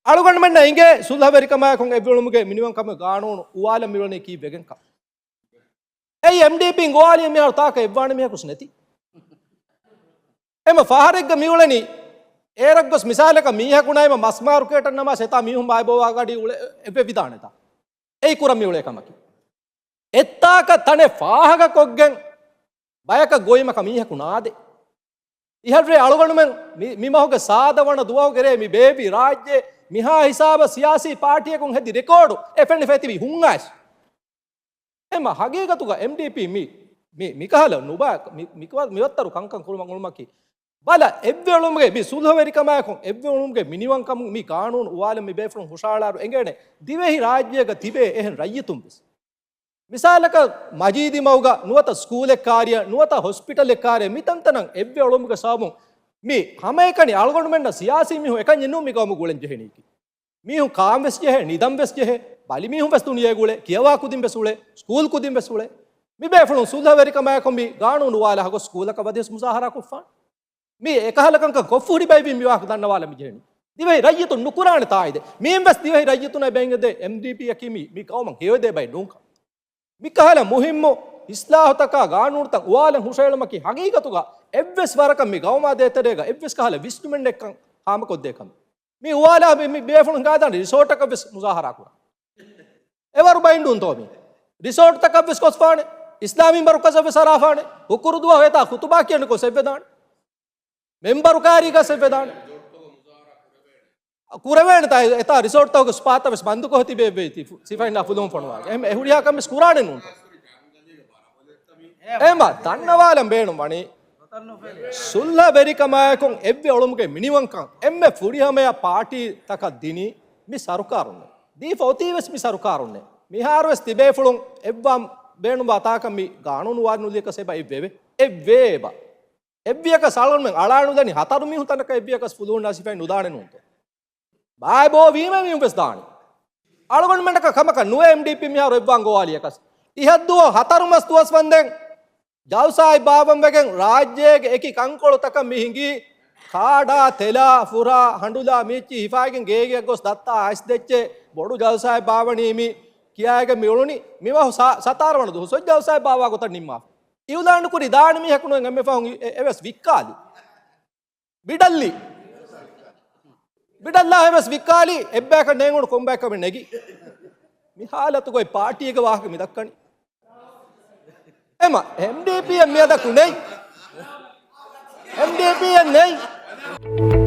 අලුගොන්න මෙන්න ඉගේ සුල්හවරිකමයකොන් එවලුමුගේ මිනිවන්කම ගානෝන උවාල මිවලනේ කී වෙගෙන්කම් ඒ MDP ගෝවාලිය මියල් තාක එවවාන මියකුස් නැති එම ෆහරෙග්ග මිවලනි ඒරක්ගොස් මිසාලක මීහකුණයිම මස්මාරුකේට නම සෙතා මිහුම් බයිබෝවා ගඩි උල එපෙ විදානතා ඒ කුරම් මිවලේ කමකි එත්තාක තනේ ෆාහක කොග්ගෙන් බයක ගොයිමක මීහකුණාදේ ඉහල්රේ අලුගොන්නමෙන් මිමහුගේ සාදවන දුවව කරේ මි බේබි රාජ්‍ය මිහා හිසාබ සියාසී පාටියකුන් හෙදි රෙකෝඩු එෆෙන්ඩි ෆෙතිවි හුංගාස් එම හගේගතුක MDP මිකහල නුබා මිවත්තරු කංකන් කුළුමන් උළුමකි බල එව්වෙළුම්ගේ මි සුල්හවරිකමයකොන් එව්වෙළුම්ගේ මිනිවන්කම මි කානූන් උවාල මි බේෆ්රුන් හුෂාලාරු එංගේනේ දිවෙහි රාජ්‍යයක තිබේ එහෙන් රයියතුම් බිස් මිසාලක මජීදි මවුග නුවත ස්කූල් එක්කාරිය නුවත හොස්පිටල් එක්කාරිය මිතන්තනන් එව්වෙළුම්ගේ සාමුන් මේ හැමේකනි අලගොන්න මෙන්න සියාසී මිහු එකන් යෙන්නු මිකවමු ගුලෙන් ජෙහෙනීකි මිහු කාම් වෙස් ජෙහෙ නිදම් වෙස් ජෙහෙ බලි මිහු වෙස් තුනියේ ගුලේ කියවා කුදින් වෙසුලේ ස්කූල් කුදින් වෙසුලේ මි බේෆලුන් සුල්හවරිකමය කොම්බි ගානු නුවාල හගොස් ස්කූලක වදෙස් මුසාහරා කොෆාන් මේ එකහලකංක කොෆුහුඩි බයිවි මිවාක් දන්නවාල මි ජෙහෙනි දිවේ රයියතු නුකුරාන තායිද මේම් වෙස් දිවේ රයියතු නයි බෙන්ගදේ MDP යකිමි මි කවමන් හේවදේ බයි නුංක මි කහල මුහිම්මෝ ඉස්ලාහතක ගානුර්ත උවාලන් හුෂේලමකි හගීගතුගා එව්වෙස් වරකම් මේ ගවමා දෙතරේග එව්වෙස් කහල විස්තුමෙන් එක්කන් හාම කොද්දේකම් මේ උවාලා මේ බේෆුන් ගාදාන රිසෝට් එක වෙස් මුසාහරා කරා එවරු බයින්ඩුන් තෝමි රිසෝට් තක වෙස් කොස්ෆානේ ඉස්ලාමී මරුකස වෙස් සරාෆානේ උකුරුදුවා හේතා ඛුතුබා කියන්නේ කො සෙව්වදාන මෙම්බරු කාරීක සෙව්වදාන කුරවේන තයි එතා රිසෝට් තවක ස්පාත වෙස් බන්දු කොහති බේබේති සිෆයින් අෆුදුම් ෆොනවා එම් එහුලියා කම් මෙස් කුරානේ නුන් එම දන්නවාලම් බේනුම් වනේ සුල්හවරිකමයකොන් එව්වෙ ඔළුමුගේ මිනිවන්කම් එම්මෙ ෆුරිහමයා පාටි තක දිනි මි සරුකාරුන්නේ දී ෆෝතිවස් මි සරුකාරුන්නේ මිහාරවස් තිබේ ෆුලුන් එව්වම් බේනුම් වාතාකම් මි ගානුනු වානුලියක සෙබයි එව්වෙ එව්වේබ එව්වියක සල්ගොන්මෙන් අලාණු දනි හතරු මිහු තනක එව්වියකස් ෆුදුන් නැසිෆයි නුදානේ නුන්තෝ බායිබෝ වීම මියුම්පස් දානි අලගොන් මෙන්නක කමක නුව MDP මිහාර එව්වන් ගෝවාලියකස් ඉහද්දුව හතරුමස් තුවස් වන්දෙන් ජවසායි බාබම් වගෙන් රාජ්‍යයේ එකි කංකොළු තක මිහිඟි කාඩා තෙලා ෆුරා හඬුලා මීච්චි හිෆාගෙන් ගේගයක් ගොස් දත්තා ආයිස් දෙච්චේ බොඩු ජවසායි බාවණීමි කියායක මියුණුනි මිව සතාරවණ දු සොජ් ජවසායි බාවා ගොත නිම්මා ඉවුදාන්න කුරි දාන මිහකුණෙන් එම්මෙ ෆාන් එවස් වික්කාලි බිඩල්ලි බිඩල්ලා එවස් වික්කාලි එබ්බෑක නෙඟුණු කොම්බෑක මෙ නෙගි මිහාලතු කොයි පාටි එක වාහක මිදක්කනි එම MDP මියදකුනේ MDP නේ